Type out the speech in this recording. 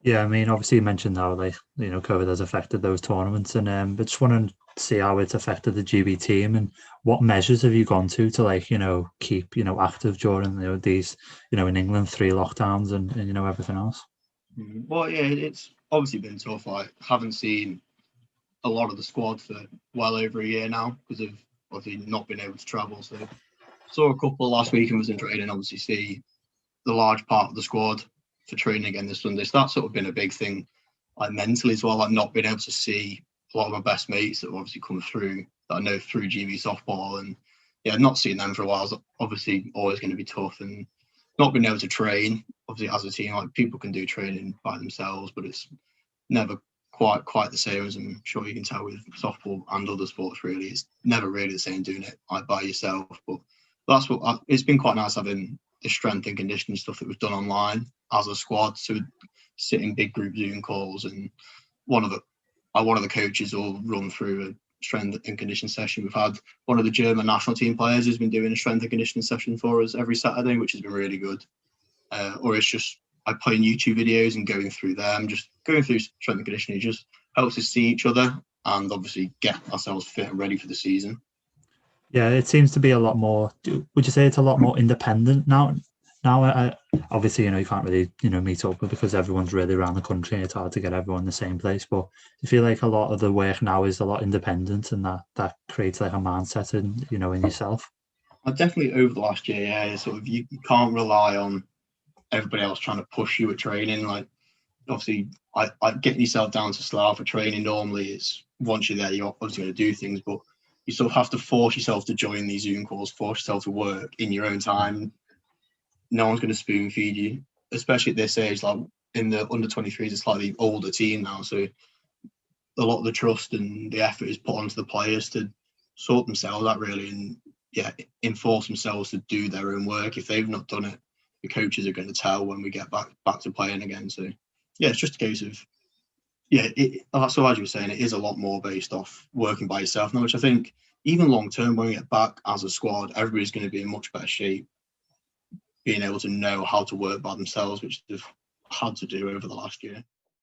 Yeah, I mean, obviously you mentioned how like COVID has affected those tournaments, and but just want to see how it's affected the GB team and what measures have you gone to like keep active during these in England 3 lockdowns and everything else. Well, yeah, it's obviously been tough. I haven't seen a lot of the squad for well over a year now because of obviously not being able to travel. So saw a couple last week and was in training. Obviously, see the large part of the squad for training again this Sunday. So that's sort of been a big thing, like mentally as well. Like not being able to see a lot of my best mates that have obviously come through that I know through GB softball, and yeah, not seeing them for a while is obviously always going to be tough. And not being able to train, obviously as a team, like people can do training by themselves, but it's never quite the same, as I'm sure you can tell with softball and other sports. Really, it's never really the same doing it like by yourself. But that's what it's been quite nice having the strength and conditioning stuff that we've done online as a squad. So sit in big group Zoom calls, and one of the coaches will run through a strength and conditioning session. We've had one of the German national team players who's been doing a strength and conditioning session for us every Saturday, which has been really good. Or it's just I put in YouTube videos and going through them, just going through strength and conditioning. It just helps us see each other and obviously get ourselves fit and ready for the season. Yeah, it seems to be a lot more. Would you say it's a lot more independent now? Now, obviously, you can't really, meet up because everyone's really around the country. And it's hard to get everyone in the same place. But I feel like a lot of the work now is a lot independent, and that creates like a mindset in yourself. Definitely over the last year, yeah, sort of you can't rely on everybody else trying to push you at training. Like obviously, I getting yourself down to Slough for training normally is once you're there, you're obviously going to do things, but you sort of have to force yourself to join these Zoom calls, force yourself to work in your own time. No one's going to spoon feed you, especially at this age. Like in the under 23s, a slightly older team now, so a lot of the trust and the effort is put onto the players to sort themselves out really, and yeah, enforce themselves to do their own work. If they've not done it, the coaches are going to tell when we get back to playing again. So yeah, it's just a case of so as you were saying, it is a lot more based off working by yourself now, which I think even long term when we get back as a squad, everybody's going to be in much better shape, being able to know how to work by themselves, which they've had to do over the last year.